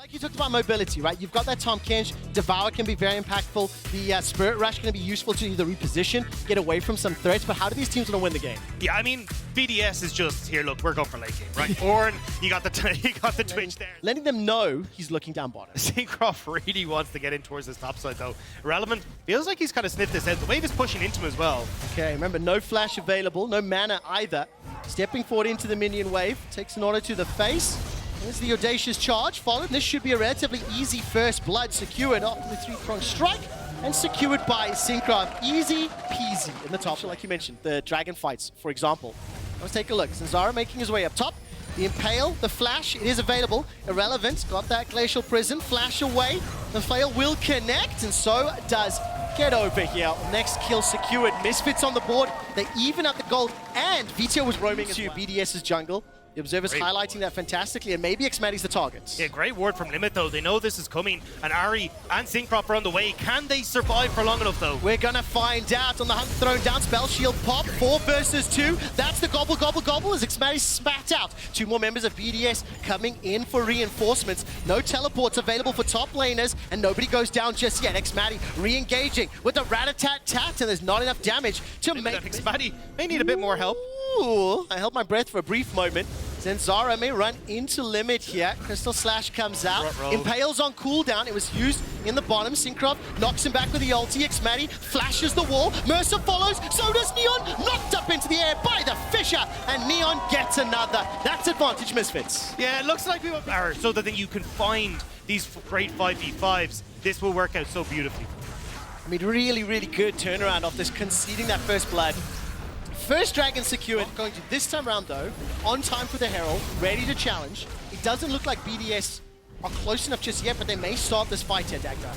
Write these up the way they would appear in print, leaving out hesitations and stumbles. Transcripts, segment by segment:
Like you talked about mobility, right? You've got that Tom Kench. Devour can be very impactful. The Spirit Rush can be useful to either reposition, get away from some threats, but how do these teams want to win the game? Yeah, I mean, Vedius is just, here, look, we're going for late game, right? Ornn, you got the Twitch there. Letting them know he's looking down bottom. Syncroft really wants to get in towards his top side, though. Irrelevant feels like he's kind of sniffed this out. The wave is pushing into him as well. Okay, remember, no flash available, no mana either. Stepping forward into the minion wave, takes an auto to the face. There's the audacious charge followed. This should be a relatively easy first blood secured after the three-pronged strike and secured by Syncroft. Easy peasy in the top. Like you mentioned, the dragon fights, for example. Let's take a look. Zanzara making his way up top. The Impale, the Flash, it is available. Irrelevant, got that Glacial Prison. Flash away. The Flail will connect, and so does Get Over here. Next kill secured. Misfits on the board. They even up the gold, and Vito was roaming into BDS's jungle. The Observer's highlighting that fantastically, and maybe Xmadi's the target. Yeah, great word from Limit, though. They know this is coming, and Ari and Syncroft are on the way. Can they survive for long enough, though? We're gonna find out. On the hunt, thrown down, spell shield pop, 4 versus 2. That's the gobble, gobble, gobble as Xmadi spat out. 2 more members of BDS coming in for reinforcements. No teleports available for top laners, and nobody goes down just yet. Xmadi re-engaging with the rat-a-tat-tat, and there's not enough damage to make... Xmadi may need a bit more help. Ooh, I held my breath for a brief moment. Zanzara may run into Limit here. Crystal Slash comes out. Impale's on cooldown. It was used in the bottom. Syncroft knocks him back with the ulti. Xmadi flashes the wall. Mercer follows. So does Neon. Knocked up into the air by the Fisher. And Neon gets another. That's advantage, Misfits. Yeah, it looks like we want power so that then you can find these great 5v5s. This will work out so beautifully. I mean, really, really good turnaround off this, conceding that first blood. First dragon secured, going to this time around though, on time for the Herald, ready to challenge. It doesn't look like BDS are close enough just yet, but they may start this fight here, Dagda.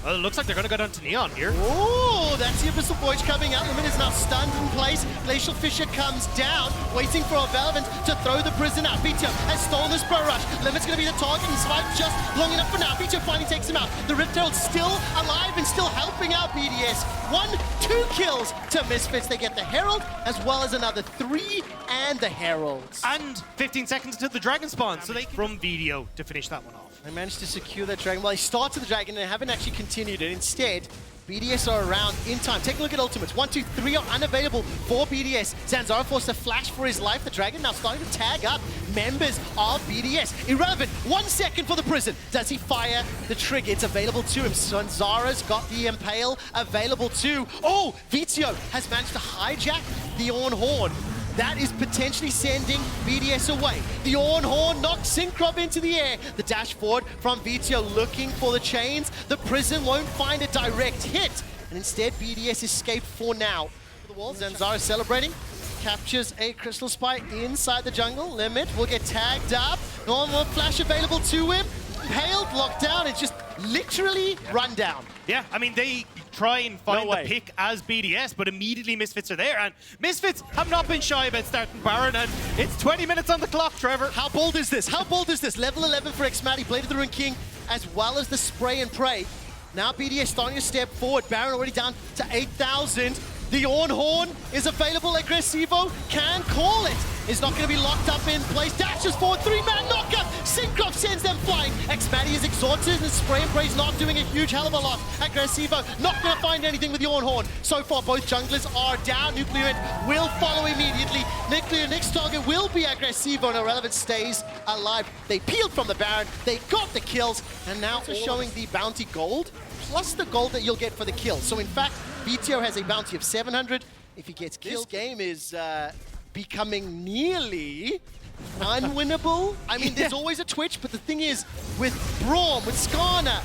Well, it looks like they're going to go down to Neon here. Oh, that's the Abyssal Voyage coming out. Limit is now stunned in place. Glacial Fisher comes down, waiting for Velvent to throw the prison out. Vito has stolen this Pro Rush. Limit's going to be the target. He's survived just long enough for now. Vito finally takes him out. The Rift Herald still alive and still helping out BDS. 1-2 kills to Misfits. They get the Herald as well as another 3 and the Heralds. And 15 seconds to the Dragon spawn, so they from Video to finish that one off. They managed to secure that Dragon. Well, they started the Dragon and haven't actually continued it. Instead, BDS are around in time. Take a look at ultimates. 1, 2, 3 are unavailable for BDS. Zanzara forced to flash for his life. The Dragon now starting to tag up members of BDS. Irrelevant. 1 second for the prison. Does he fire the trigger? It's available to him. Zanzara's got the Impale available too. Oh, Vito has managed to hijack the Ornn Horn. That is potentially sending BDS away. The Ornn Horn knocks Syncroft into the air. The dash forward from Vito looking for the chains. The prison won't find a direct hit. And instead, BDS escaped for now. The wall, Zanzara celebrating. Captures a Crystal Spy inside the jungle. Limit will get tagged up. No more flash available to him. Impaled, locked down. It's just literally run down. Yeah, I mean, they try and find the pick as BDS, but immediately Misfits are there, and Misfits have not been shy about starting Baron, and it's 20 minutes on the clock, Trevor. How bold is this? How bold is this? Level 11 for Xmadi, Blade of the Rune King, as well as the Spray and Pray. Now BDS starting to step forward. Baron already down to 8,000. The Ornn Horn is available. Aggressivo can call it. Is not going to be locked up in place. Dashes forward, 3-man knockup. Syncroft sends them flying. Xmadi is exhausted and Spray and Pray's not doing a huge hell of a lot. Aggressivo not going to find anything with the Ornn Horn. So far, both junglers are down. Nuclear will follow immediately. Nuclear next target will be Aggressivo, and Irrelevant stays alive. They peeled from the Baron. They got the kills, and now they're showing the bounty gold plus the gold that you'll get for the kill. So in fact, BTO has a bounty of 700 if he gets killed. This game is becoming nearly unwinnable. I mean, there's always a twitch, but the thing is, with Braum, with Skarner,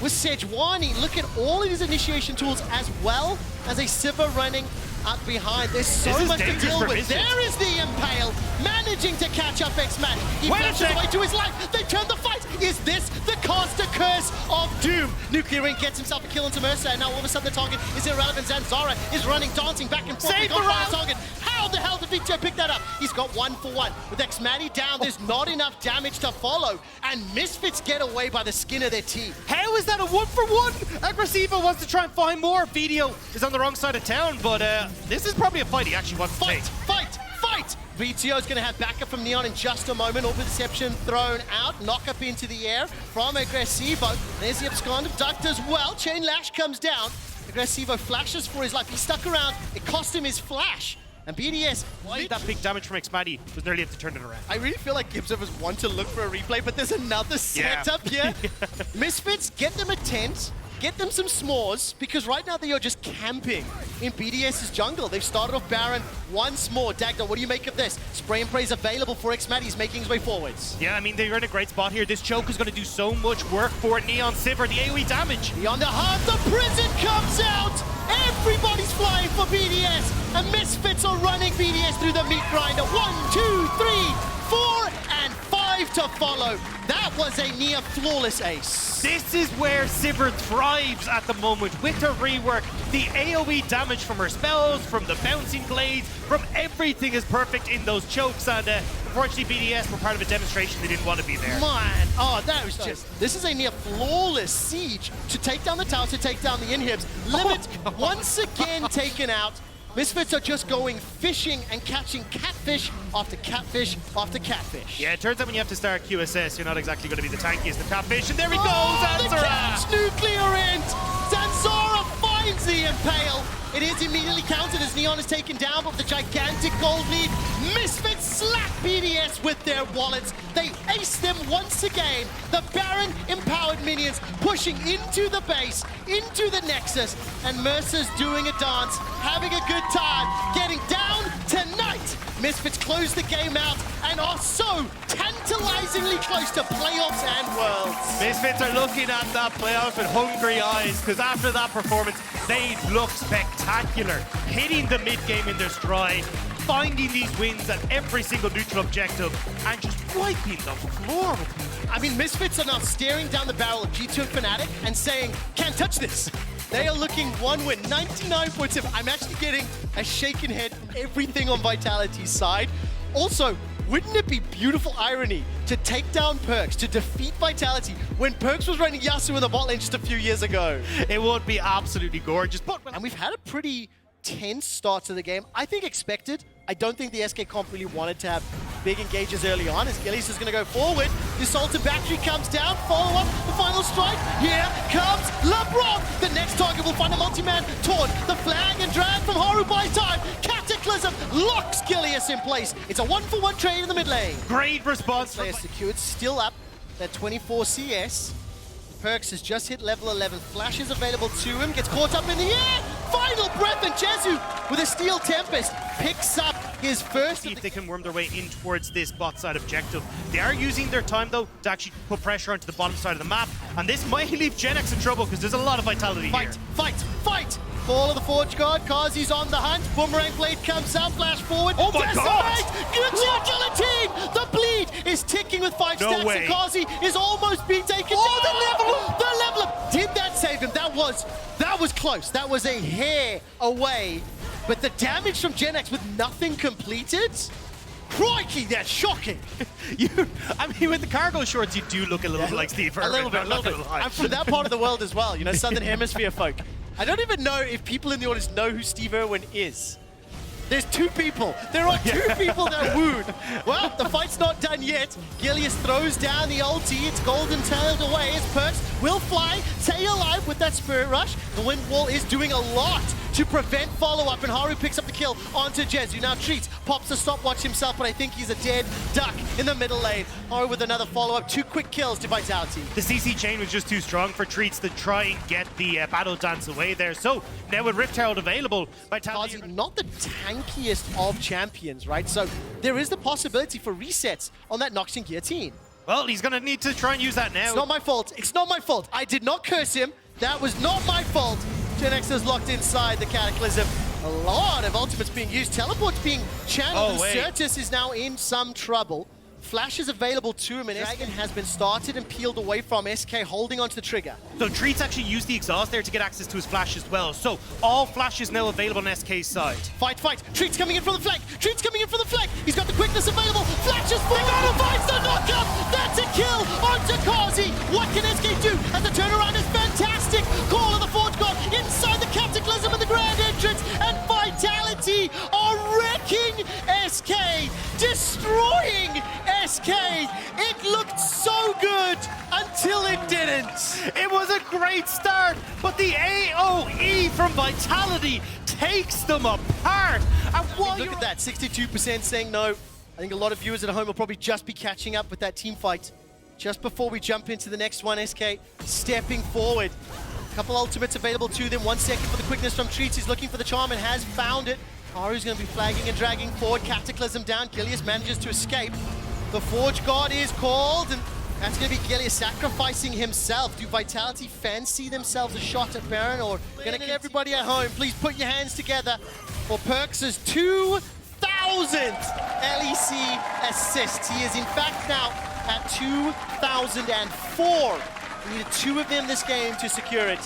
with Sejuani, look at all of these initiation tools as well as a Sivir running up behind. There's so much to deal with. There is the Impale, managing to catch up Xmadi. He flashes away to his life. They turn the fight. Is this the caster curse of doom? Nuclear Ring gets himself a kill into Mercer, and now all of a sudden the target is Irrelevant. Zanzara is running, dancing back and forth. Save the round. Target. How the hell did Victor pick that up? He's got 1-for-1. With Xmadi down, there's not enough damage to follow, and Misfits get away by the skin of their teeth. How is that a 1-for-1? Aggressivo wants to try and find more. Video is on the wrong side of town, but this is probably a fight he actually wants to take. Fight! VTO is going to have backup from Neon in just a moment. Orb Deception thrown out. Knock up into the air from Aggressivo. There's the abscond ducked as well. Chain Lash comes down. Aggressivo flashes for his life. He stuck around. It cost him his flash. And BDS... Why that big damage from Xmatty was nearly able to turn it around. I really feel like Gibsovers want to look for a replay, but there's another setup here. Misfits, get them a tent. Get them some s'mores, because right now they are just camping in BDS's jungle. They've started off Baron once more. Dagda, what do you make of this? Spray and Pray's available for Xmatty. He's making his way forwards. Yeah, I mean, they're in a great spot here. This choke is going to do so much work for Neon Sivir, the AoE damage. Beyond the heart, the prison comes out! Everybody's flying for BDS, and Misfits are running BDS through the meat grinder. 1, 2, 3, 4, and 5 to follow. That was a near flawless ace. This is where Sivir thrives at the moment with her rework. The AoE damage from her spells, from the bouncing blades, from everything is perfect in those chokes. And unfortunately, BDS were part of a demonstration they didn't want to be there. Man, oh, that was just... This is a near flawless siege to take down the tower, to take down the inhibs. Limit once again taken out. Misfits are just going fishing and catching catfish after catfish after catfish. Yeah, it turns out when you have to start QSS, you're not exactly going to be the tankiest of catfish. And there he goes, the Zanzara! catch nuclear int! Zanzara finds the impale. It is immediately countered as Neon is taken down, but with the gigantic gold lead, Misfits slap BDS with their wallets. They ace them once again. The Baron empowered minions pushing into the base, into the Nexus, and Mercer's doing a dance, having a good time, getting down tonight. Misfits close the game out and are so tantalizingly close to playoffs and worlds. Misfits are looking at that playoff with hungry eyes, because after that performance, they look spectacular, hitting the mid-game in their stride, finding these wins at every single neutral objective, and just wiping the floor with them. I mean, Misfits are now staring down the barrel of G2 and Fnatic and saying, can't touch this. They are looking one win, 99.7. I'm actually getting a shaken head from everything on Vitality's side. Also, wouldn't it be beautiful irony to take down Perks, to defeat Vitality, when Perks was running Yasuo in the bot lane just a few years ago? It would be absolutely gorgeous. And we've had a pretty tense start to the game. I think expected. I don't think the SK comp really wanted to have big engages early on, as Gillies is going to go forward. The Salted Battery comes down, follow up, the final strike. Here comes LeBron. The next target will find a multi-man taunt. The flag and drag from Haru buys time. Cataclysm locks Gillius in place. It's a 1-for-1 trade in the mid lane. Great response. Player secured, still up at 24 CS. Perks has just hit level 11. Flash is available to him, gets caught up in the air. Final breath, and Jezu with a Steel Tempest picks up his first. See if they can worm their way in towards this bot side objective. They are using their time though to actually put pressure onto the bottom side of the map, and this might leave GenX in trouble because there's a lot of vitality here. Fight! Fall of the Forge Guard, Kazi's on the hunt. Boomerang Blade comes out, flash forward. Oh my God! Good job, Guillotine! The bleed is ticking with 5 No stacks, way. and Kazi is almost being taken down. The level up! Did that save him? That was close. That was a hair away. But the damage from GenX with nothing completed? Crikey, that's shocking. I mean, with the cargo shorts, you do look a little bit like Steve Irwin. A little bit. I'm from that part of the world as well, you know, Southern Hemisphere folk. I don't even know if people in the audience know who Steve Irwin is. There's 2 people. There are 2 people that wooed. Well, the fight's not done yet. Gilius throws down the ulti. It's golden tailed away as Perks will fly. Stay alive with that Spirit Rush. The Wind Wall is doing a lot to prevent follow-up, and Haru picks up the kill onto Jezu. Now Treats pops a stopwatch himself, but I think he's a dead duck in the middle lane. Haru with another follow-up. 2 quick kills to Vitality. The CC chain was just too strong for Treats to try and get the Battle Dance away there. So now with Rift Herald available, Vitality... Not the tankiest of champions, right? So there is the possibility for resets on that Noxian Guillotine. Well, he's going to need to try and use that now. It's not my fault. It's not my fault. I did not curse him. That was not my fault. GenX is locked inside the Cataclysm. A lot of ultimates being used. Teleport's being channeled. Certus is now in some trouble. Flash is available to him, and Dragon has been started and peeled away from SK, holding onto the trigger. So Treats actually used the exhaust there to get access to his flash as well. So all flash is now available on SK's side. Fight! Treats coming in from the flank! Treats coming in from the flank! He's got the quickness available! Flashes forward! Finds the knockup! That's a kill onto Kazi! What can SK do? And the turnaround is fantastic! Call of the Forge God inside the Cataclysm and the Grand Entrance, and Vitality are wrecking SK! It was a great start, but the AoE from Vitality takes them apart. And while Look at that, 62% saying no. I think a lot of viewers at home will probably just be catching up with that team fight. Just before we jump into the next one, SK stepping forward. A couple ultimates available to them. 1 second for the quickness from Treats. He's looking for the charm and has found it. Haru's going to be flagging and dragging forward. Cataclysm down. Gilius manages to escape. The Forge God is called, and that's going to be Gilius sacrificing himself. Do Vitality fancy themselves a shot at Baron, or going to get everybody at home? Please put your hands together for Perks' 2,000th LEC assist. He is in fact now at 2,004. We needed 2 of them this game to secure it.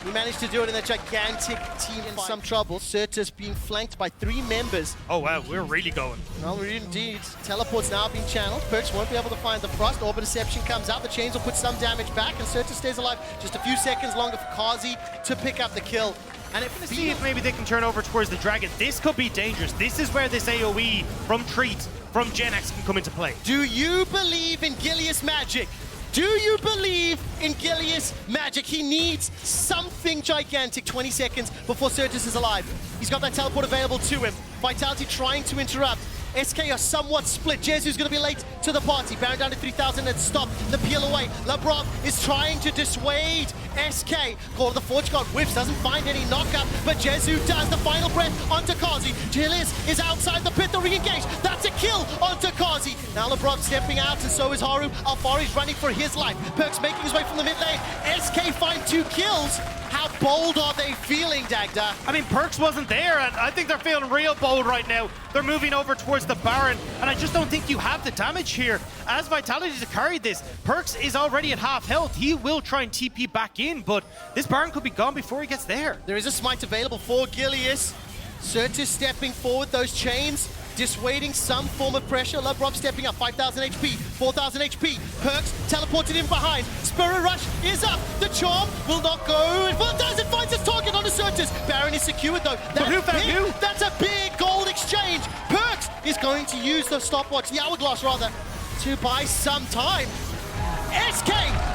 He managed to do it in a gigantic team in some trouble. Certus being flanked by 3 members. Oh wow, we're really going. No, we're indeed. Teleport's now being channeled. Perks won't be able to find the Frost. Orbit Deception comes out. The chains will put some damage back, and Certus stays alive. Just a few seconds longer for Kazi to pick up the kill. And it feels... See if maybe they can turn over towards the Dragon. This could be dangerous. This is where this AoE from Treat, from Genex can come into play. Do you believe in Gilius magic? Do you believe in Gilius magic? He needs something gigantic. 20 seconds before Certus is alive. He's got that teleport available to him. Vitality trying to interrupt. SK are somewhat split. Jesu's going to be late to the party. Baron down to 3,000 and stop the peel away. Labrov is trying to dissuade SK. Call of the Forge God whiffs, doesn't find any knockup, but Jesu does the final breath onto Kazi. Gilius is outside the pit, they'll re-engage. That's a kill onto Kazi. Now Labrov stepping out, and so is Haru. Alfari's running for his life. Perks making his way from the mid lane. SK find 2 kills. How bold are they feeling, Dagda? I mean, Perks wasn't there, and I think they're feeling real bold right now. They're moving over towards the Baron, and I just don't think you have the damage here. As Vitality to carry this, Perks is already at half health. He will try and TP back in, but this Baron could be gone before he gets there. There is a smite available for Gilius. Certus stepping forward, those chains dissuading some form of pressure. Labrov stepping up, 5,000 HP, 4,000 HP. Perks teleported in behind. Spirit Rush is up. The charm will not go. Well, it does. It finds its target on the Certus. Baron is secured though. But who found who? That's a big gold exchange. Perks is going to use the stopwatch, the hourglass rather, to buy some time. SK,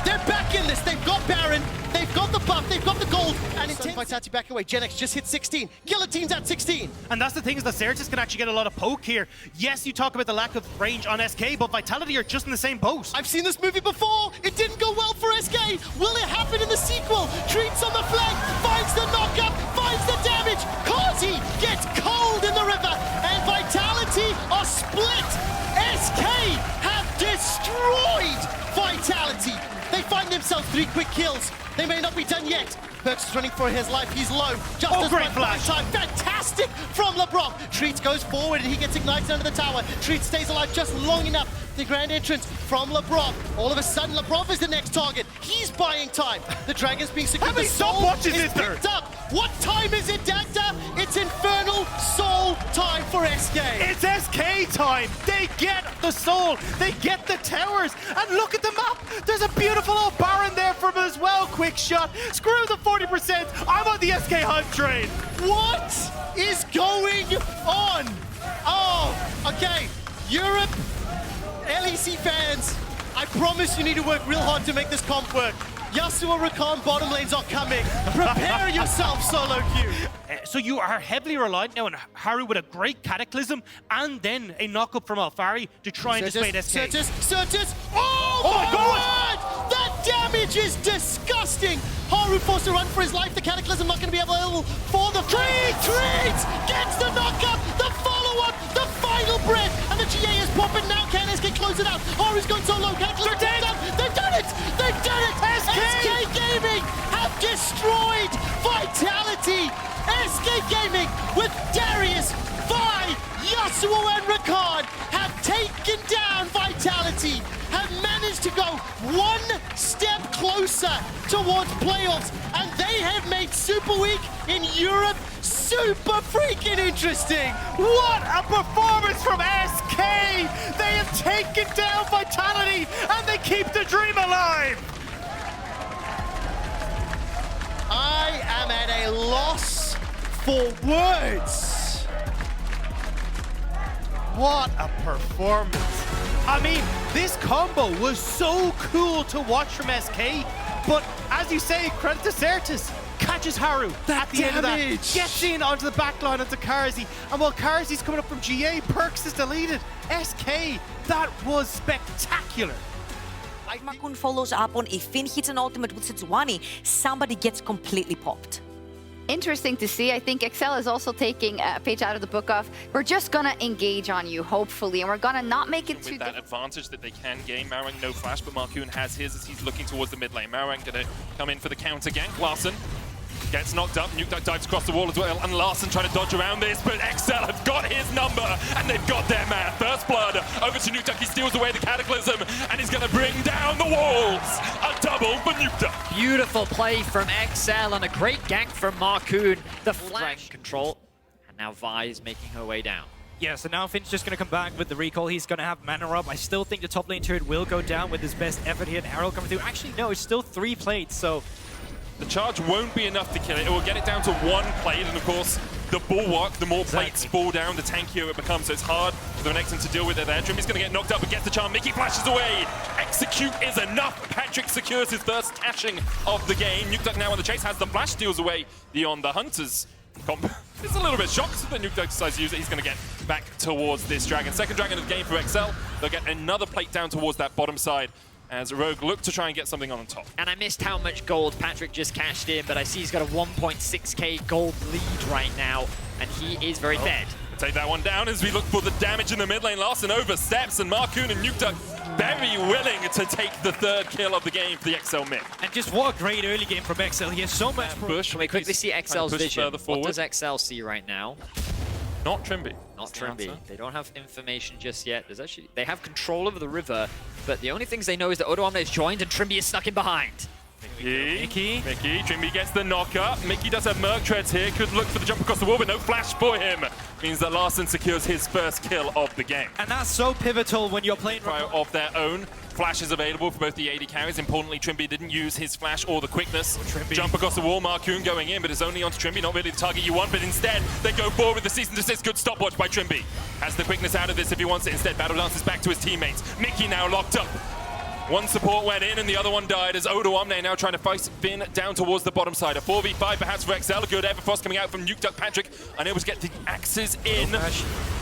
they're back in this. They've got Baron, they've got the buff, they've got the gold, and intense Vitality back away. Genex just hit 16. Guillotine's at 16. And that's the thing, is that Certus can actually get a lot of poke here. Yes, you talk about the lack of range on SK, but Vitality are just in the same boat. I've seen this movie before. It didn't go well for SK. Will it happen in the sequel? Treats on the flank, finds the knockup, finds the damage. Kazi gets cold in the river, and Vitality are split. SK have destroyed Vitality. They find themselves 3 quick kills. They may not be done yet. Perks is running for his life. He's low. Just as great flash. time. Fantastic from Labrov. Treats goes forward and he gets ignited under the tower. Treats stays alive just long enough. The grand entrance from Labrov. All of a sudden, Labrov is the next target. He's buying time. The Dragon's being secured. How many the soul stopwatches is is there? picked up. What time is it, Dagda? It's Infernal Soul time for SK. It's SK time. They get the soul. They get the towers. And look at the map. There's a beautiful old Baron there for him as well. Quick shot. Screw the 40%. I'm on the SK hype train. What is going on? Oh, okay. Europe, LEC fans, I promise you need to work real hard to make this comp work. Yasuo, Rakan, bottom lanes are coming. Prepare yourself, solo queue. So you are heavily reliant now on Haru with a great Cataclysm and then a knock-up from Alfari to try and dissuade SK. Certus. Oh my God! That damage is disgusting. Haru forced to run for his life. The Cataclysm not going to be able for the Treats gets the knock-up, the follow-up, the final breath, and the GA is popping now. Can SK close it out? Haru's going so low. Cataclysm dead. They've done it! They've done it! SK Gaming have destroyed Vitality. SK Gaming with Darius, Vi, Yasuo and Rakan have taken down Vitality, have managed to go 1 step closer towards playoffs, and they have made Super Week in Europe super freaking interesting. What a performance from SK! They have taken down Vitality and they keep the dream alive! I am at a loss for words. What a performance. I mean, this combo was so cool to watch from SK, but as you say, credit to Certus. Catches Haru at the end of that, gets in onto the backline onto Karzi, and while Karzi's coming up from GA, Perks is deleted. SK, that was spectacular. Makun follows up on, if Finn hits an ultimate with Sejuani, somebody gets completely popped. Interesting to see. I think Excel is also taking a page out of the book of, we're just gonna engage on you, hopefully, and we're gonna not make it too with that advantage that they can gain. Mauerang no flash, but Markoon has his as he's looking towards the mid lane. Mauerang gonna come in for the counter gank. Larssen gets knocked up. Nukeduck dives across the wall as well, and Larssen trying to dodge around this, but Excel have got his number, and they've got their man. First blood over to Nukeduck. He steals away the Cataclysm, and he's gonna bring down the walls. A double for Nukeduck. Beautiful play from Excel and a great gank from Markoon. The flash control, and now Vi is making her way down. Yeah, so now Finn's just going to come back with the recall. He's going to have mana up. I still think the top lane turret will go down with his best effort here. And Arrow coming through. Actually, no, it's still 3 plates, so... The charge won't be enough to kill it. It will get it down to 1 plate, and of course, the bulwark, the more plates fall down, the tankier it becomes. So it's hard for the Renekton to deal with it there. Trimmy's going to get knocked up and gets the charm. Mickey flashes away. Execute is enough. Patrick secures his first tashing of the game. Nukeduck now on the chase, has the flash, steals away the Hunters. It's a little bit shocked that Nukeduck decides to use it. He's going to get back towards this dragon. Second dragon of the game for Excel. They'll get another plate down towards that bottom side as Rogue look to try and get something on top. And I missed how much gold Patrick just cashed in, but I see he's got a 1.6k gold lead right now, and he is very dead. We'll take that one down as we look for the damage in the mid lane. Larssen oversteps, and Markoon and Nukeduck very willing to take the 3rd kill of the game for the XL mid. And just what a great early game from XL. He has so much push. Can we quickly see XL's vision? What forward. does XL see right now? Not Trimby. Not Trimby. They don't have information just yet. They have control over the river, but the only things they know is that Odo Omne is joined and Trimby is stuck in behind. Mickey. Trimby gets the knock up. Mickey does have Merc Treads here. Could look for the jump across the wall, but no flash for him. Means that Larssen secures his first kill of the game. And that's so pivotal when you're playing of their own. Flash is available for both the AD carries. Importantly, Trimby didn't use his flash or the quickness. Jump across the wall, Markoon going in, but it's only onto Trimby, not really the target you want, but instead they go forward with the cease and desist. Good stopwatch by Trimby. Has the quickness out of this if he wants it. Instead, Battle dances back to his teammates. Mickey now locked up. One support went in and the other one died as Odo Omne now trying to fight Finn down towards the bottom side. A 4v5 perhaps for XL. A good Everfrost coming out from Nukeduck. Patrick unable to get the axes in.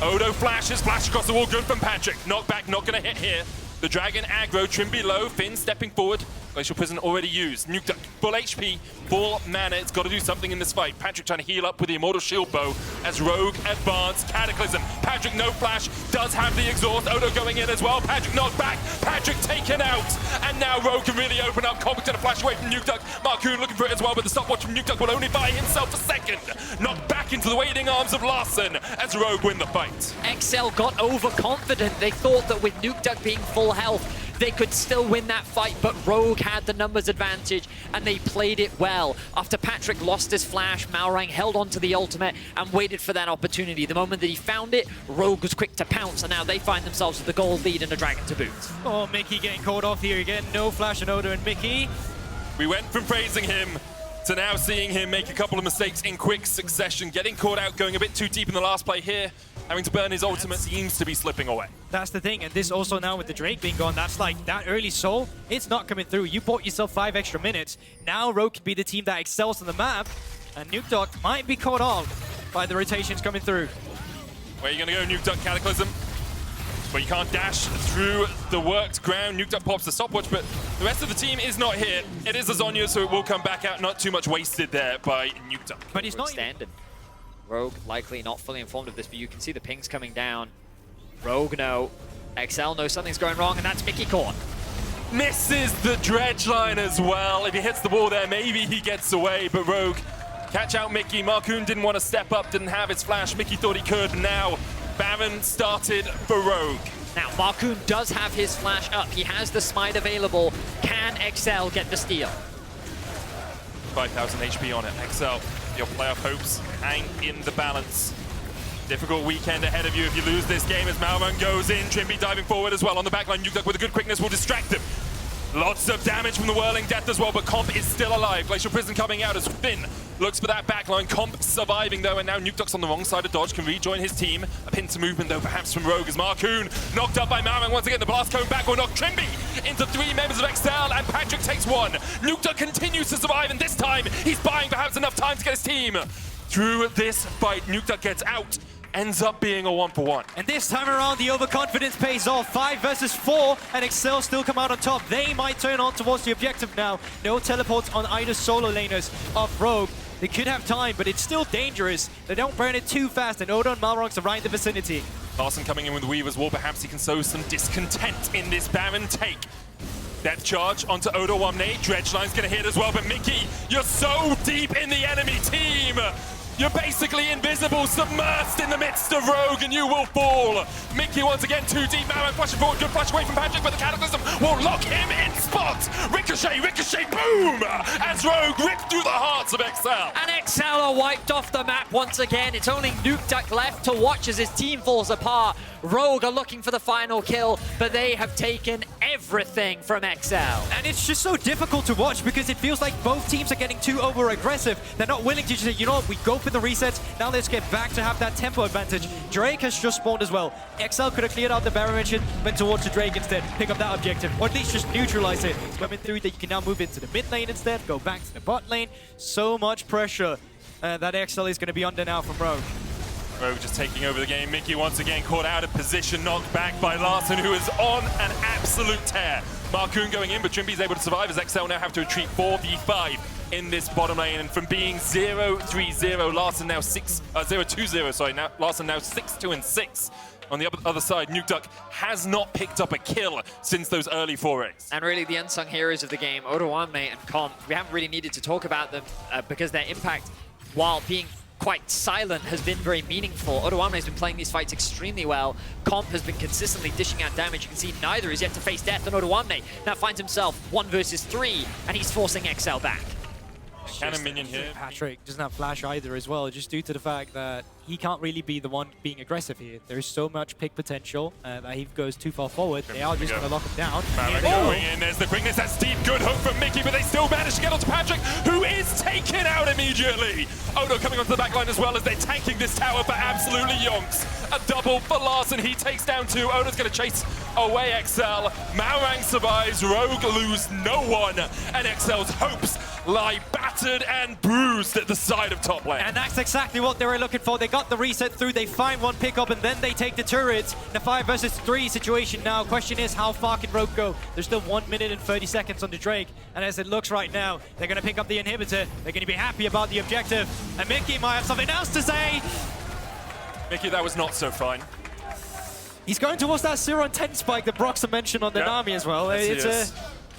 Odo flashes, flash across the wall. Good from Patrick. Knockback, not going to hit here. The dragon aggro, Trimby low, Finn stepping forward. Glacial Prison already used. Nukeduck, full HP, full mana. It's got to do something in this fight. Patrick trying to heal up with the Immortal Shield Bow as Rogue advanced. Cataclysm. Patrick no flash, does have the exhaust. Odo going in as well. Patrick knocked back. Patrick taken out. And now Rogue can really open up. Comic to the flash away from Nukeduck. Markoon looking for it as well, but the stopwatch from Nukeduck will only buy himself a second. Knocked back into the waiting arms of Larssen as Rogue win the fight. XL got overconfident. They thought that with Nukeduck being full health, they could still win that fight, but Rogue had the numbers advantage, and they played it well. After Patrick lost his flash, Mauerang held on to the ultimate and waited for that opportunity. The moment that he found it, Rogue was quick to pounce, and now they find themselves with the gold lead and a dragon to boot. Oh, Mickey getting caught off here again. No flash on Odo and Mickey. We went from praising him to now seeing him make a couple of mistakes in quick succession, getting caught out, going a bit too deep in the last play here. Having to burn his ultimate seems to be slipping away. That's the thing, and this also now with the Drake being gone, that's like that early soul, it's not coming through. You bought yourself 5 extra minutes. Now Rogue could be the team that excels on the map, and Nukeduck might be caught off by the rotations coming through. Where are you going to go, Nukeduck Cataclysm? But you can't dash through the worked ground. Nukeduck pops the stopwatch, but the rest of the team is not here. It is a Zhonya, so it will come back out. Not too much wasted there by Nukeduck. But he's not standing. Rogue likely not fully informed of this, but you can see the pings coming down. Rogue no. XL knows something's going wrong, and that's Mickey caught. Misses the dredge line as well. If he hits the wall there, maybe he gets away, but Rogue catch out Mickey. Markoon didn't want to step up, didn't have his flash. Mickey thought he could. Now Baron started for Rogue. Now Markoon does have his flash up. He has the smite available. Can XL get the steal? 5,000 HP on it. XL, your playoff hopes hang in the balance. Difficult weekend ahead of you if you lose this game as Malman goes in. Trimby diving forward as well on the backline. Nukeduck with a good quickness will distract him. Lots of damage from the Whirling Death as well, but Comp is still alive. Glacial Prison coming out as Finn looks for that backline. Comp surviving though, and now Nukeduck's on the wrong side of dodge, can rejoin his team. A pincer movement though, perhaps from Rogue as Marcoon knocked up by Marang. Once again, the blast cone back will knock Trimby into 3 members of Excel, and Patrick takes 1. Nukeduck continues to survive, and this time he's buying perhaps enough time to get his team through this fight. Nukeduck gets out. Ends up being a 1-for-1. And this time around, the overconfidence pays off. 5 versus 4, and Excel still come out on top. They might turn on towards the objective now. No teleports on either solo laners of Rogue. They could have time, but it's still dangerous. They don't burn it too fast, and Odo and Malrongs are right in the vicinity. Larson coming in with Weaver's Wall. Perhaps he can sow some discontent in this Baron take. Death charge onto Odo Wamne. Dredgeline's gonna hit as well, but Mickey, you're so deep in the enemy team. You're basically invisible, submersed in the midst of Rogue, and you will fall. Mickey once again too deep. Marang flashing forward, good flash away from Patrick, but the Cataclysm will lock him in spot. Ricochet, ricochet, boom! As Rogue ripped through the hearts of Excel. And Excel are wiped off the map once again. It's only Nukeduck left to watch as his team falls apart. Rogue are looking for the final kill, but they have taken everything from Excel. And it's just so difficult to watch because it feels like both teams are getting too over-aggressive. They're not willing to just say, you know what, we go for the resets, now let's get back to have that tempo advantage. Drake has just spawned as well. Excel could have cleared out the Baron mission, went towards the Drake instead, pick up that objective, or at least just neutralize it. Swimming through that, you can now move into the mid lane instead, go back to the bot lane. So much pressure that Excel is going to be under now from Rogue. Rogue just taking over the game. Mickey once again caught out of position, knocked back by Larson, who is on an absolute tear. Marcoon going in, but Trimby's able to survive as Excel now have to retreat 4v5 in this bottom lane. And from being 0-3-0, Larson now 0-2-0, sorry, now Larson now 6-2-6. On the other side, Nukeduck has not picked up a kill since those early forays. And really the unsung heroes of the game, Odoamne and Comp, we haven't really needed to talk about them because their impact, while being quite silent, has been very meaningful. Odoamne has been playing these fights extremely well. Comp has been consistently dishing out damage. You can see neither is yet to face death, and Odoamne now finds himself 1 versus 3, and he's forcing Excel back. Cannon minion here. Patrick doesn't have flash either as well, just due to the fact that he can't really be the one being aggressive here. There is so much pick potential that he goes too far forward. They are just going to lock him down. Marang going in, there's the quickness, that's deep, good hook from Mickey, but they still manage to get onto Patrick, who is taken out immediately. Odo coming onto the back line as well as they're tanking this tower for absolutely yonks. A double for Larson, he takes down 2. Odo's going to chase away Excel. Marang survives, Rogue lose no one, and Excel's hopes lie battered and bruised at the side of top lane. And that's exactly what they were looking for. They got the reset through, they find one pickup, and then they take the turrets. In a 5 versus 3 situation now. Question is, how far can Rogue go? There's still 1 minute and 30 seconds on the Drake, and as it looks right now, they're going to pick up the inhibitor. They're going to be happy about the objective, and Mickey might have something else to say. Mickey, that was not so fine. He's going towards that 0-10 spike that Broxer mentioned on the Nami as well.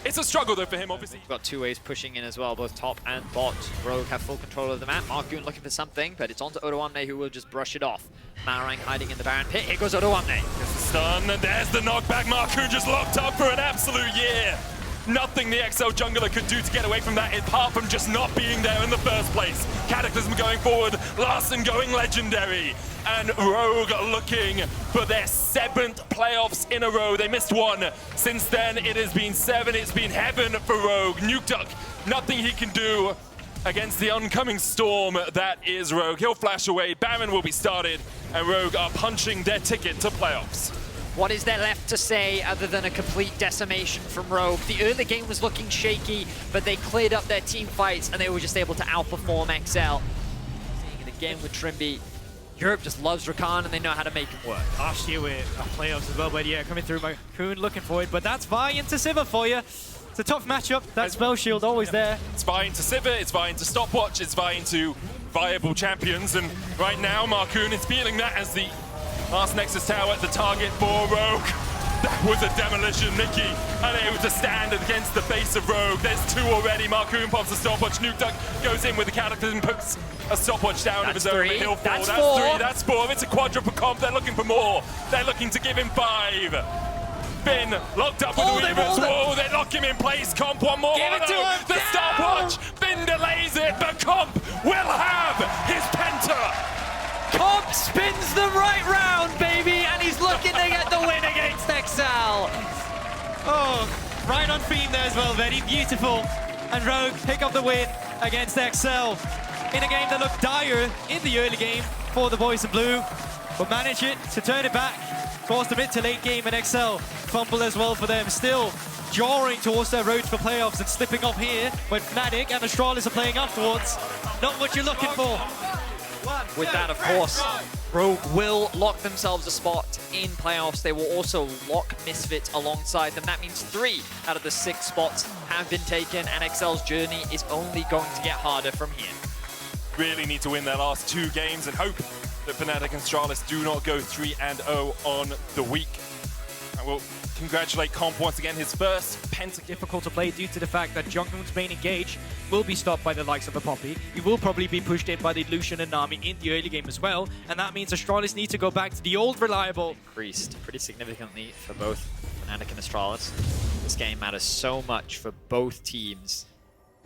It's a struggle though for him, obviously. We've got 2 ways pushing in as well, both top and bot. Rogue have full control of the map. Marcoon looking for something, but it's onto Odoamne, who will just brush it off. Marang hiding in the Baron pit. Here goes Odoamne. There's the stun, and there's the knockback. Marcoon just locked up for an absolute year. Nothing the XL jungler could do to get away from that apart from just not being there in the first place. Cataclysm going forward, Larson going legendary, and Rogue looking for their 7th playoffs in a row. They missed 1. Since then, it has been 7. It's been heaven for Rogue. Nukeduck, nothing he can do against the oncoming storm that is Rogue. He'll flash away, Baron will be started, and Rogue are punching their ticket to playoffs. What is there left to say other than a complete decimation from Rogue? The early game was looking shaky, but they cleared up their team fights and they were just able to outperform XL. Seeing it again with Trimby. Europe just loves Rakan and they know how to make him work. Last year with playoffs as well, but yeah, coming through Marcoon looking for it. But that's Vi into Sivir for you. It's a tough matchup. That spell shield always there. It's Vi into Sivir, it's Vi into Stopwatch, it's Vi into viable champions, and right now Marcoon is feeling that as the last Nexus Tower, the target for Rogue. That was a demolition. Mickey unable to stand against the base of Rogue. There's 2 already. Marcoon pops a stopwatch. Nukeduck goes in with the Cataclysm, puts a stopwatch down of his own. He'll fall. That's 3. That's 4. It's a quadruple comp. They're looking for more. They're looking to give him 5. Finn locked up with the Weavers. Whoa, they lock him in place. Comp, one more. Give it to him. The stopwatch. Finn delays it, but Comp will have his penta. Comp spins them right round, baby, and he's looking to get the win against XL. Oh, right on theme there as well, very beautiful. And Rogue pick up the win against XL in a game that looked dire in the early game for the boys in blue, but manage it to turn it back towards the mid to late game, and XL fumble as well for them, still jarring towards their road for playoffs and slipping up here when Fnatic and Astralis are playing afterwards. Not what you're looking for. With that, of course, Rogue will lock themselves a spot in playoffs. They will also lock Misfit alongside them. That means 3 out of the 6 spots have been taken, and XL's journey is only going to get harder from here. Really need to win their last 2 games and hope that Fnatic and Astralis do not go 3-0 on the week. And we'll congratulate Comp once again, his first pentakill. Difficult to play due to the fact that Junghoon's main engage will be stopped by the likes of a Poppy. He will probably be pushed in by the Lucian and Nami in the early game as well, and that means Astralis need to go back to the old reliable. Increased pretty significantly for both Fnatic and Astralis. This game matters so much for both teams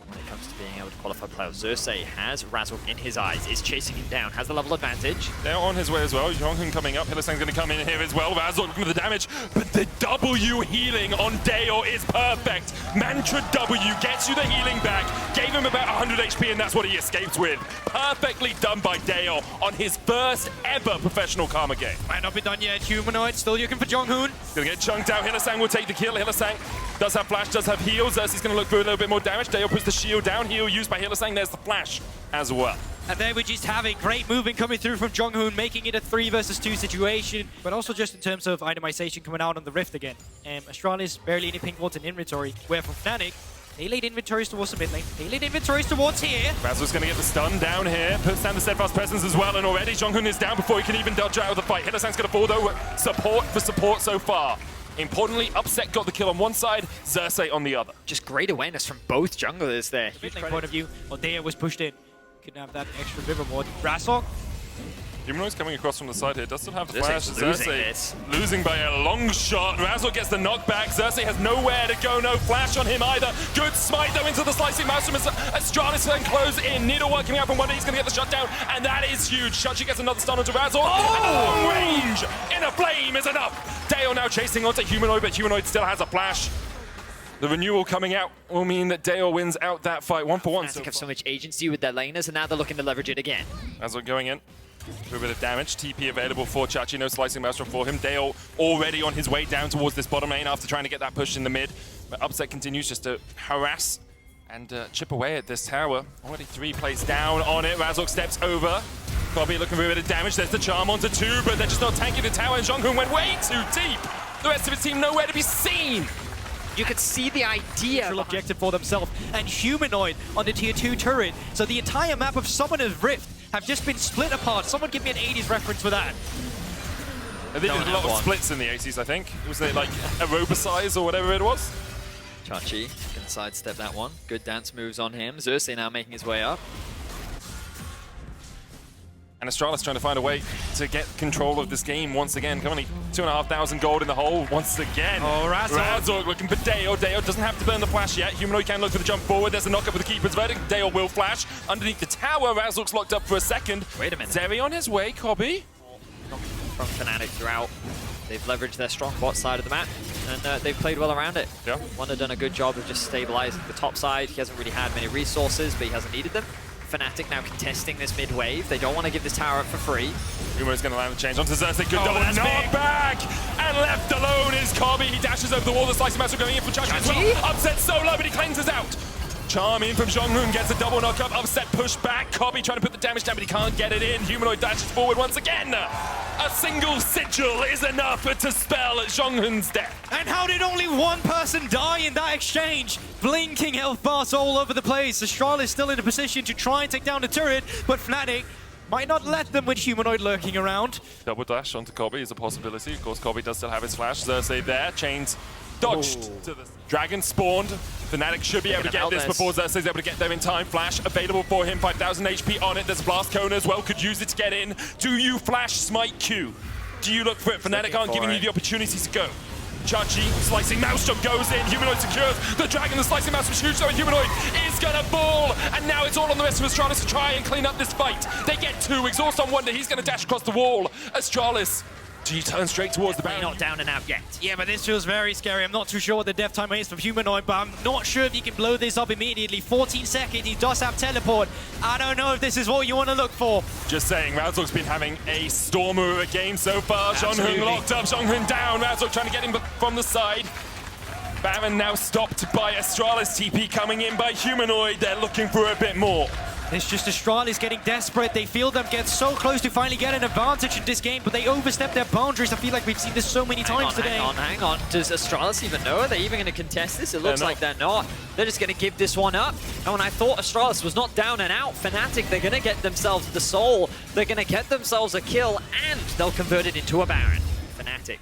when it comes to being able to qualify playoffs. Xerxes has Razork in his eyes, is chasing him down, has the level advantage. They're on his way as well. Jonghoon coming up. Hylissang's going to come in here as well. Razork looking for the damage, but the W healing on Dale is perfect. Mantra W gets you the healing back. Gave him about 100 HP, and that's what he escaped with. Perfectly done by Dale on his first ever professional Karma game. Might not be done yet. Humanoid still looking for Jonghoon. Gonna get chunked out. Hylissang will take the kill. Hylissang does have flash, does have heals. He's going to look for a little bit more damage. Dale puts the shield down. Heal used by Hylissang. There's the flash as well. And there we just have a great movement coming through from Jonghoon, making it a 3 versus 2 situation. But also just in terms of itemization coming out on the Rift again. Astralis barely any pink wards in inventory, where from Fnatic, they laid inventories towards the mid lane. They laid inventories towards here. Razor's going to get the stun down here. Puts down the Steadfast Presence as well. And already Jonghoon is down before he can even dodge out of the fight. Hylissang's going to fall though. Support for support so far. Importantly, Upset got the kill on one side, Xerxes on the other. Just great awareness from both junglers there. Mid lane point of view, Odea was pushed in. Couldn't have that extra river ward. Razork. Humanoid's coming across from the side here. Does still have the Xerxes flash. losing this. Losing by a long shot. Razork gets the knockback. Xerxes has nowhere to go. No flash on him either. Good smite though into the slicing mouse from Astralis then close in. Needle working out from one. He's going to get the shutdown. And that is huge. Shachi gets another stun onto Razork. Oh! And range in a flame is enough. Dale now chasing onto Humanoid, but Humanoid still has a flash. The renewal coming out will mean that Dale wins out that fight 1-for-1. Fnatic have so much agency with their laners, and now they're looking to leverage it again. Razork going in. A bit of damage. TP available for Chachi. No slicing master for him. Dale already on his way down towards this bottom lane after trying to get that push in the mid. But Upset continues just to harass and chip away at this tower. Already 3 plays down on it. Razork steps over. Bobby looking for a bit of damage. There's the charm onto 2, but they're just not tanking the tower. And Jonghoon went way too deep. The rest of his team nowhere to be seen. You could see the idea. Objective for themselves. And Humanoid on the tier 2 turret. So the entire map of Summoner's Rift have just been split apart. Someone give me an 80s reference for that. They did a lot of splits in the 80s, I think. Was it like aerobicize or whatever it was? Chachi can sidestep that one. Good dance moves on him. Xerxes now making his way up. And Astralis trying to find a way to get control of this game once again. Currently 2,500 gold in the hole once again. Oh, Razork looking for Dale. Dale doesn't have to burn the flash yet. Humanoid can look for the jump forward. There's a knockup with the Keeper's Verdict. Dale will flash. Underneath the tower, Razork's locked up for a second. Wait a minute. Zeri on his way, Cobby. From Fnatic throughout. They've leveraged their strong bot side of the map, and they've played well around it. Yeah. Wonder done a good job of just stabilizing the top side. He hasn't really had many resources, but he hasn't needed them. Fnatic now contesting this mid wave. They don't want to give this tower up for free. Humanoid's going to land the change onto Xerxes. Good double knockback. And left alone is Cobby. He dashes over the wall. The slicing master going in from Chachi as well. Upset solo, but he cleanses out. Charm in from Jonghoon, gets a double knock up. Upset push back. Cobby trying to put the damage down, but he can't get it in. Humanoid dashes forward once again. A single sigil is enough to spell Jonghoon's death. And how did only one person die in that exchange? Blinking health bars all over the place. Astralis still in a position to try and take down the turret, but Fnatic might not let them with Humanoid lurking around. Double dash onto Cobby is a possibility. Of course, Cobby does still have his flash. Xerxes there. Chains dodged to the dragon spawned. Fnatic should be able to get this before Xerxes is able to get there in time. Flash available for him. 5,000 HP on it. There's a blast cone as well. Could use it to get in. Do you flash smite Q? Do you look for it? Fnatic aren't giving you the opportunity to go. Chachi, slicing mouse jump goes in. Humanoid secures the dragon. The slicing mouse was huge though. Humanoid is gonna fall. And now it's all on the rest of Astralis to try and clean up this fight. They get 2. Exhaust on Wonder. He's gonna dash across the wall. Astralis Do you turn straight towards the Definitely Baron? not down and out yet. Yeah, but this feels very scary. I'm not too sure what the death timer is for Humanoid, but I'm not sure if he can blow this up immediately. 14 seconds, he does have teleport. I don't know if this is what you want to look for. Just saying, Razork's been having a stormer of a game so far. Absolutely. Zhonghun locked up, Zhonghun down. Razork trying to get him from the side. Baron now stopped by Astralis. TP coming in by Humanoid. They're looking for a bbit more. It's just Astralis getting desperate. They feel them get so close to finally get an advantage in this game, but they overstep their boundaries. I feel like we've seen this so many times today. Hang on. Does Astralis even know? Are they even going to contest this? It looks like they're not. They're just going to give this one up. And when I thought Astralis was not down and out, Fnatic, they're going to get themselves the soul. They're going to get themselves a kill, and they'll convert it into a Baron. Fnatic.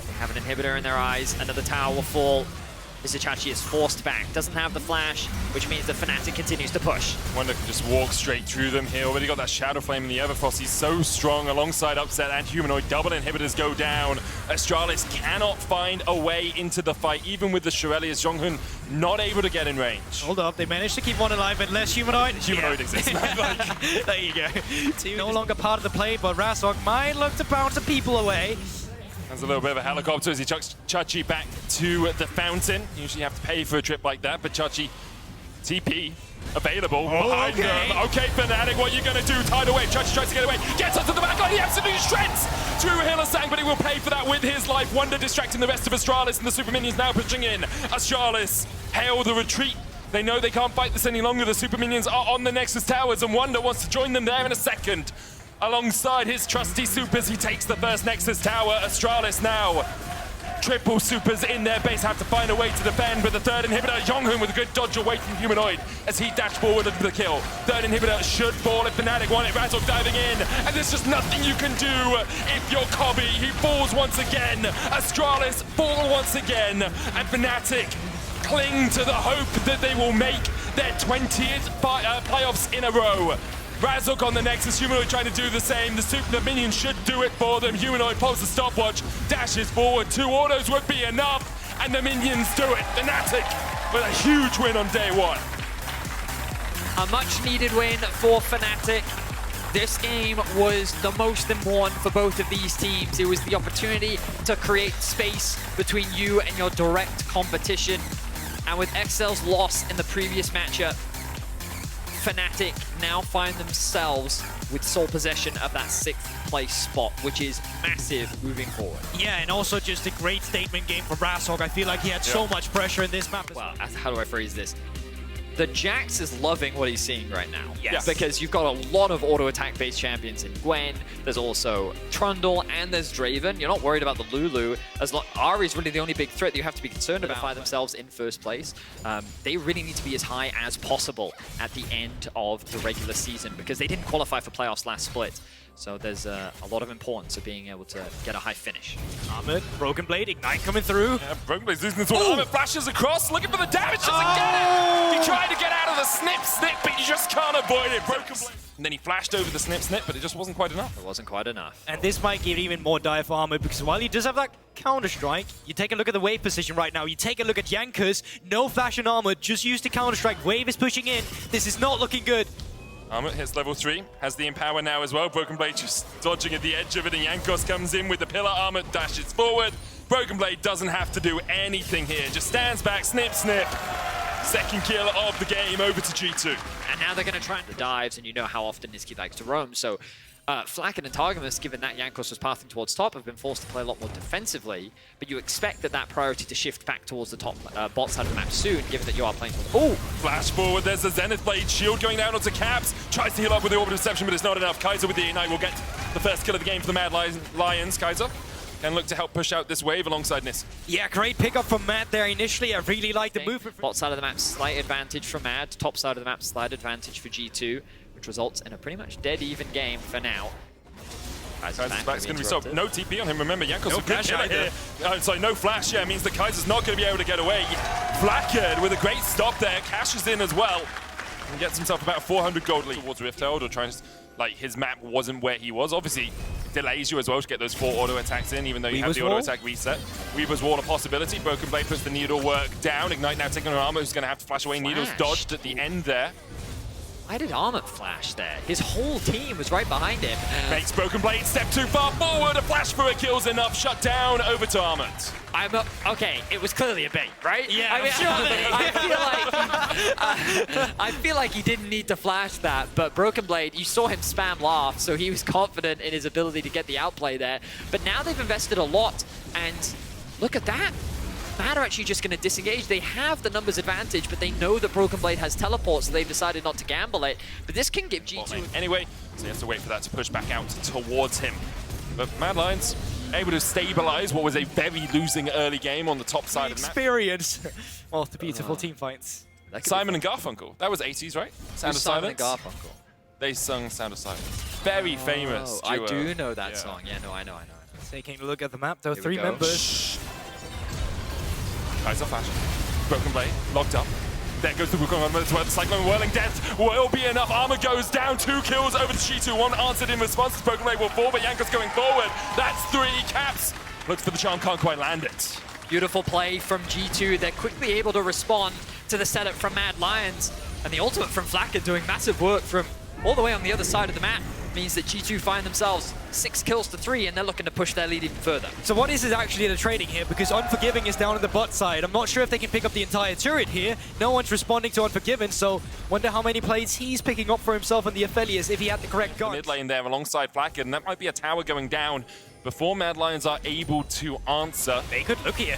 They have an inhibitor in their eyes. Another tower will fall. Mizuchachi is forced back, doesn't have the flash, which means that Fnatic continues to push. Wonder can just walk straight through them here. Already got that Shadow Flame in the Everfrost. He's so strong alongside Upset and Humanoid. Double inhibitors go down. Astralis cannot find a way into the fight, even with the Shurelius. Zhonghun not able to get in range. Hold up, they managed to keep one alive, unless Humanoid. Humanoid exists. There you go. No longer part of the play, but Razork might look to bounce some people away. There's a little bit of a helicopter as he chucks Chachi back to the fountain. Usually you have to pay for a trip like that, but Chachi, TP, available behind them. Okay, Fnatic, what are you going to do? Tied away, Chachi tries to get away, gets up to the back line, he absolutely shreds through Hillisang, but he will pay for that with his life. Wonder distracting the rest of Astralis, and the Super Minions now pushing in. Astralis hail the retreat. They know they can't fight this any longer. The Super Minions are on the Nexus Towers, and Wonder wants to join them there in a second. Alongside his trusty supers, he takes the first Nexus Tower. Astralis now. Triple supers in their base, have to find a way to defend, but the third inhibitor, Zhonghun with a good dodge away from Humanoid as he dashed forward for the kill. Third inhibitor should fall if Fnatic want it. Razork diving in, and there's just nothing you can do if you're Kobe. He falls once again. Astralis fall once again, and Fnatic cling to the hope that they will make their 20th playoffs in a row. Razork on the Nexus, Humanoid trying to do the same. The minions should do it for them. Humanoid pulls the stopwatch, dashes forward. 2 autos would be enough, and the minions do it. Fnatic with a huge win on day 1. A much-needed win for Fnatic. This game was the most important for both of these teams. It was the opportunity to create space between you and your direct competition. And with XL's loss in the previous matchup, Fnatic now find themselves with sole possession of that 6th place spot, which is massive moving forward. Yeah, and also just a great statement game for Razork. I feel like he had so much pressure in this map. Well, how do I phrase this? The Jax is loving what he's seeing right now. Yes. Because you've got a lot of auto attack based champions in Gwen. There's also Trundle and there's Draven. You're not worried about the Lulu. Ahri's really the only big threat that you have to be concerned about. Find themselves in first place. They really need to be as high as possible at the end of the regular season because they didn't qualify for playoffs last split. So there's a lot of importance of being able to get a high finish. Armored, Broken Blade, Ignite coming through. Yeah, Broken Blade's losing this one. Armor flashes across, looking for the damage, doesn't get it! He tried to get out of the snip, but you just can't avoid it. Broken Blade. And then he flashed over the snip, but it just wasn't quite enough. It wasn't quite enough. And this might give even more dire for Armored because while he does have that Counter-Strike, you take a look at the wave position right now. You take a look at Jankers, no flash on Armored, just used the Counter-Strike. Wave is pushing in. This is not looking good. Armut hits level 3, has the Empower now as well. Broken Blade just dodging at the edge of it, and Jankos comes in with the pillar. Armut dashes forward. Broken Blade doesn't have to do anything here, just stands back, snip. Second kill of the game over to G2. And now they're going to try the dives, and you know how often Niski likes to roam. So Flacken and Targamas, given that Jankos was pathing towards top, have been forced to play a lot more defensively, but you expect that priority to shift back towards the top bot side of the map soon, given that you are playing towards... Oh! Flash forward, there's the Zenith Blade shield going down onto Caps. Tries to heal up with the Orbital Deception, but it's not enough. Kaiser with the Ignite will get the first kill of the game for the Mad Lions. Kaiser can look to help push out this wave alongside Nis. Yeah, great pickup from Matt there initially. I really like the movement. Bot side of the map, slight advantage for Mad. Top side of the map, slight advantage for G2, which results in a pretty much dead-even game for now. Kaiser's back's going to be so... No TP on him, remember, Jankos no a good killer either. here. Sorry, no flash, yeah, means that Kaiser's not going to be able to get away. Flackard with a great stop there, cashes in as well, and gets himself about 400 gold lead towards Rifthold, or trying to... Like, his map wasn't where he was. Obviously, it delays you as well to get those 4 auto attacks in, even though you have the auto attack reset. Weaver's Wall a possibility. Broken Blade puts the needle work down. Ignite now taking on Armor, who's going to have to flash away. Needle's dodged at the end there. Why did Armut flash there? His whole team was right behind him. Makes Broken Blade step too far forward. A flash for a kill's enough. Shut down over to Armut. Okay, it was clearly a bait, right? Yeah, I mean, sure. I feel like he didn't need to flash that, but Broken Blade, you saw him spam laugh, so he was confident in his ability to get the outplay there. But now they've invested a lot, and look at that. Mad are actually just going to disengage. They have the numbers advantage, but they know that Broken Blade has teleport, so they've decided not to gamble it. But this can give G2... Anyway, so he has to wait for that to push back out towards him. But Mad Lions able to stabilize what was a very losing early game on the top side of the map. Experience. Well, the beautiful team fights. Simon and Garfunkel. That was 80s, right? Sound of Simon Silence? and Garfunkel? They sung Sound of Silence. Very famous I duo. do know that song. Yeah, no, I know. Taking a look at the map, though, Here we 3 go. members. Kaiser flash. Broken Blade, locked up. There goes the Wukong as well. The Cyclone Whirling Death will be enough. Armor goes down. 2 kills over to G2. 1 answered in response. Broken Blade will fall, but Jankos going forward. That's 3 caps. Looks for the charm, can't quite land it. Beautiful play from G2. They're quickly able to respond to the setup from Mad Lions. And the ultimate from Flacker doing massive work from all the way on the other side of the map means that G2 find themselves 6 kills to 3, and they're looking to push their lead even further. So what is actually the trading here? Because Unforgiving is down on the bot side. I'm not sure if they can pick up the entire turret here. No one's responding to Unforgiven, so wonder how many plays he's picking up for himself and the Aphelios if he had the correct guard. Mid lane there alongside Flacker, and that might be a tower going down before Mad Lions are able to answer. They could look here.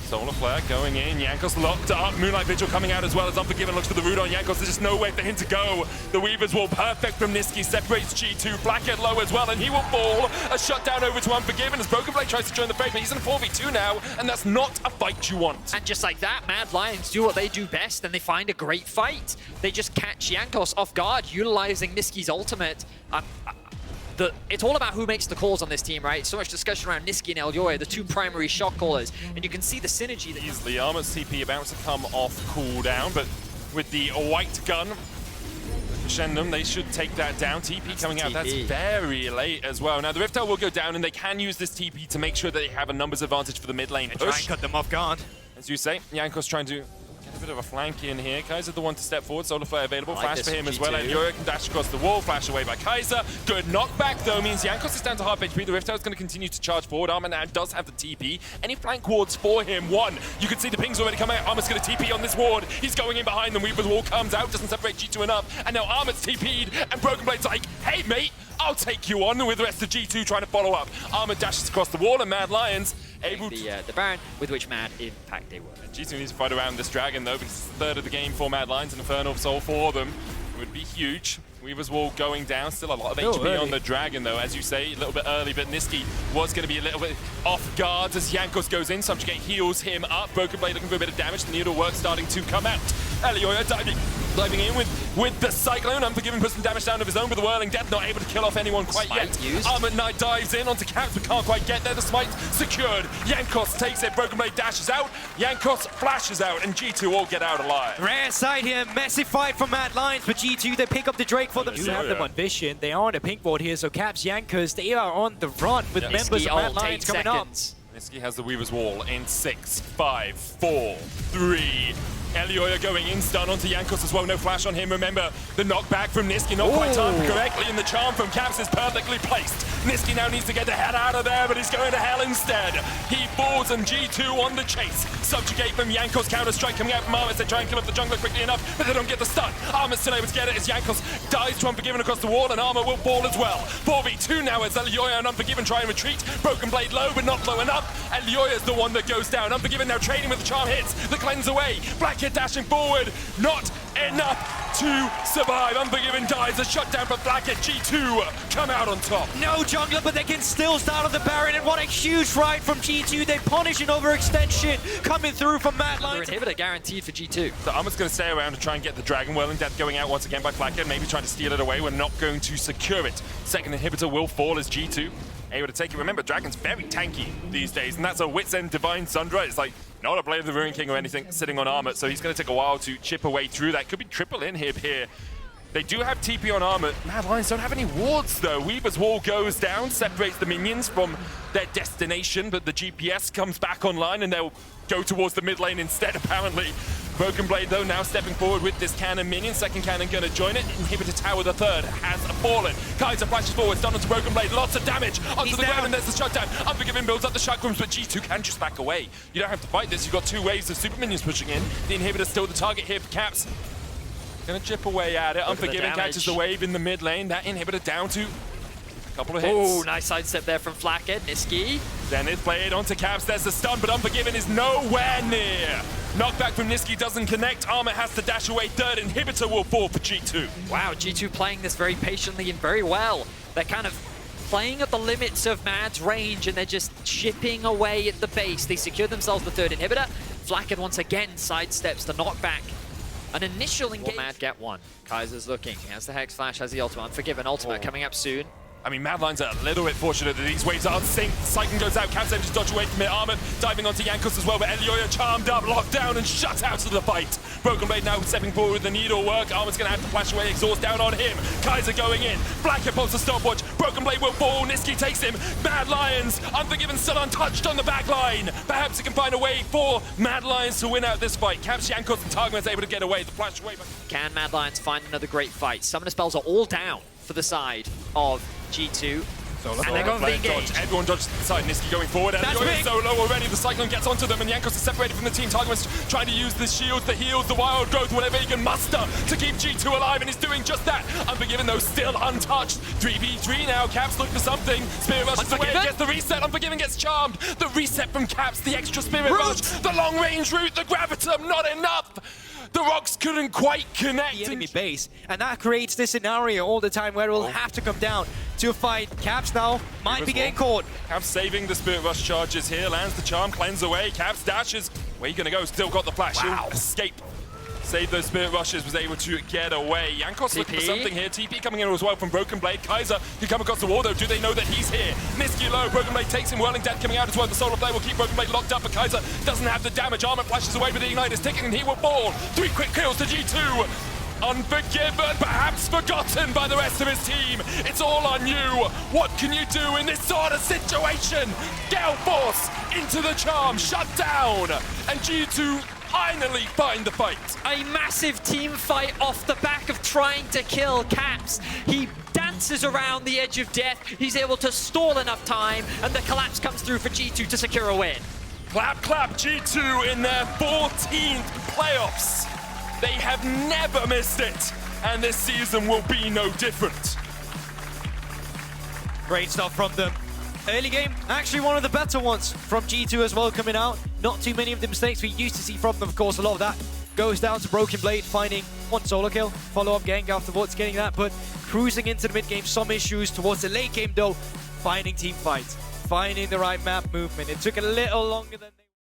Solar Flare going in, Jankos locked up, Moonlight Vigil coming out as well as Unforgiven looks for the root on Jankos. There's just nowhere for him to go. The Weaver's Wall perfect from Niski, separates G2, Blackhead low as well, and he will fall. A shutdown over to Unforgiven as Broken Blade tries to join the fray, but he's in a 4v2 now, and that's not a fight you want. And just like that, Mad Lions do what they do best, and they find a great fight. They just catch Jankos off guard, utilizing Niski's ultimate. It's all about who makes the calls on this team, right? So much discussion around Niski and Elyoya, the 2 primary shot callers, and you can see the synergy that Easily, Armut's TP about to come off cooldown, but with the white gun, Crescendum, they should take that down. TP coming out, that's very late as well. Now the Rift Tower will go down, and they can use this TP to make sure that they have a numbers advantage for the mid lane Try and push. cut them off guard. As you say, Jankos trying to get a bit of a flank in here. Kaiser the one to step forward. Solar Flare available. I like Flash this for him as G2. well. Elyoya can dash across the wall. Flash away by Kaiser. Good knockback though means Jankos is down to half HP. The Rift Tower is going to continue to charge forward. Armor now does have the TP. Any flank wards for him? 1. You can see the pings already come out. Armor's going to TP on this ward. He's going in behind them. Weaver's Wall comes out. Doesn't separate G2 enough. And now Armor's TP'd. And Broken Blade's like, hey mate, I'll take you on, with the rest of G2 trying to follow up. Armor dashes across the wall, and Mad Lions able to... the Baron, with which Mad, in fact, they were. G2 needs to fight around this dragon, though, because it's the 3rd of the game for Mad Lions, and Infernal Soul for them would be huge. Weaver's Wall going down, still a lot of HP on the dragon, though, as you say, a little bit early, but Niski was going to be a little bit off guard as Jankos goes in. Subjugate heals him up. Broken Blade looking for a bit of damage. The needle work starting to come out. Elyoya diving in with the Cyclone. Unforgiven puts some damage down of his own with the Whirling Death, not able to kill off anyone quite yet. Armor Knight dives in onto Caps, but can't quite get there. The smite secured. Jankos takes it. Broken Blade dashes out. Jankos flashes out, and G2 all get out alive. Rare sight here, massive fight from Mad Lions, but G2, they pick up the Drake for themselves. Have them on vision. They are on a pink board here, so Caps, Jankos, they are on the run with members of Mad Lions coming up. Niski has the Weaver's Wall in 6, 5, 4, 3. Elyoya going in, stun onto Jankos as well. No flash on him. Remember, the knockback from Niski not quite timed correctly, and the charm from Caps is perfectly placed. Niski now needs to get the hell out of there, but he's going to hell instead. He falls, and G2 on the chase. Subjugate from Jankos, counter-strike coming out from Armut. They try and kill off the jungler quickly enough, but they don't get the stun. Armut's still able to get it as Jankos dies to Unforgiven across the wall, and Armor will fall as well. 4v2 now as Elyoya and Unforgiven try and retreat. Broken Blade low, but not low enough. Elyoya's the one that goes down. Unforgiven now trading with the charm hits. The cleanse away. Blackhead dashing forward. Not enough to survive. Unforgiven dies. A shutdown for Blackhead. G2 come out on top. No jungler, but they can still start on the Baron, and what a huge ride from G2. They punish an overextension coming through from Mad Lions. Another inhibitor guaranteed for G2. So Armut's going to stay around to try and get the Dragon Whirling Death going out once again by Blackhead. Maybe trying to steal it away. We're not going to secure it. Second inhibitor will fall as G2 able to take it. Remember, Dragon's very tanky these days, and that's a Wits End Divine Sundra. It's like not a Blade of the Ruin King or anything sitting on Armut, so he's going to take a while to chip away through that. Could be triple inhib here. They do have TP on Armut. Mad Lions don't have any wards, though. Weaver's Wall goes down, separates the minions from their destination, but the GPS comes back online, and they'll go towards the mid lane instead, apparently. Broken Blade, though, now stepping forward with this cannon minion. Second cannon going to join it. Inhibitor Tower, the third, has fallen. Kaiser flashes forward, stun onto Broken Blade. Lots of damage onto the ground, and there's the shutdown. Unforgiven builds up the chakrams, but G2 can just back away. You don't have to fight this. You've got two waves of super minions pushing in. The Inhibitor's still the target here for Caps. Gonna chip away at it. Unforgiven catches the wave in the mid lane. That Inhibitor down to a couple of hits. Oh, nice sidestep there from Flackhead. Niski. Zenith played onto Caps. There's the stun, but Unforgiven is nowhere near. Knockback from Niski doesn't connect. Armor has to dash away. Third Inhibitor will fall for G2. Wow, G2 playing this very patiently and very well. They're kind of playing at the limits of Mad's range, and they're just chipping away at the base. They secure themselves the third Inhibitor. Flackhead once again sidesteps the knockback. An initial engagement. Mad get one. Kaiser's looking. He has the Hex Flash, has the ultimate. Unforgiven ultimate coming up soon. I mean, Mad Lions are a little bit fortunate that these waves are unsynced. Cycling goes out, Caps just dodge away from it. Armor diving onto Jankos as well, but Elioya charmed up, locked down, and shut out of the fight. Broken Blade now stepping forward with the needlework. Armor's going to have to flash away, exhaust down on him. Kaiser going in. Blacker pulls a stopwatch. Broken Blade will fall. Niski takes him. Mad Lions, Unforgiven still untouched on the back line. Perhaps he can find a way for Mad Lions to win out this fight. Caps, Jankos, and Targman's able to get away. The flash away. Can Mad Lions find another great fight? Summoner spells are all down for the side of G2. And they're going for the engage. Everyone dodges to the side. Niski going forward. And you're so low already. The Cyclone gets onto them, and Jankos is separated from the team. Targman's trying to use the shields, the heals, the wild growth, whatever he can muster to keep G2 alive, and he's doing just that. Unforgiven, though, still untouched. 3v3 now. Caps look for something. Spirit rushes away. Gets the reset. Unforgiven gets charmed. The reset from Caps. The extra Spirit rush. The long range route. The gravitum. Not enough. The rocks couldn't quite connect. The enemy base, and that creates this scenario all the time where it will have to come down to a fight. Caps now might be getting caught. Caps saving the Spirit Rush charges here, lands the charm, cleanse away. Caps dashes. Where you gonna go? Still got the flash. He'll escape. Save those Spirit Rushes, was able to get away. Jankos looking for something here. TP coming in as well from Broken Blade. Kaiser can come across the wall, though. Do they know that he's here? Niski low. Broken Blade takes him. Whirling Death coming out as well. The Solar Flare will keep Broken Blade locked up, but Kaiser doesn't have the damage. Armor flashes away, but the Ignite is ticking, and he will fall. 3 quick kills to G2. Unforgiven, perhaps forgotten by the rest of his team. It's all on you. What can you do in this sort of situation? Gale Force into the charm, shut down, and G2 finally find the fight. A massive team fight off the back of trying to kill Caps. He dances around the edge of death. He's able to stall enough time, and the collapse comes through for G2 to secure a win. Clap, clap, G2 in their 14th playoffs. They have never missed it, and this season will be no different. Great stuff from them. Early game, actually one of the better ones from G2 as well coming out. Not too many of the mistakes we used to see from them. Of course, a lot of that goes down to Broken Blade finding one solo kill, follow-up gank afterwards, getting that, but cruising into the mid-game, some issues towards the late game though, finding team fights, finding the right map movement. It took a little longer than they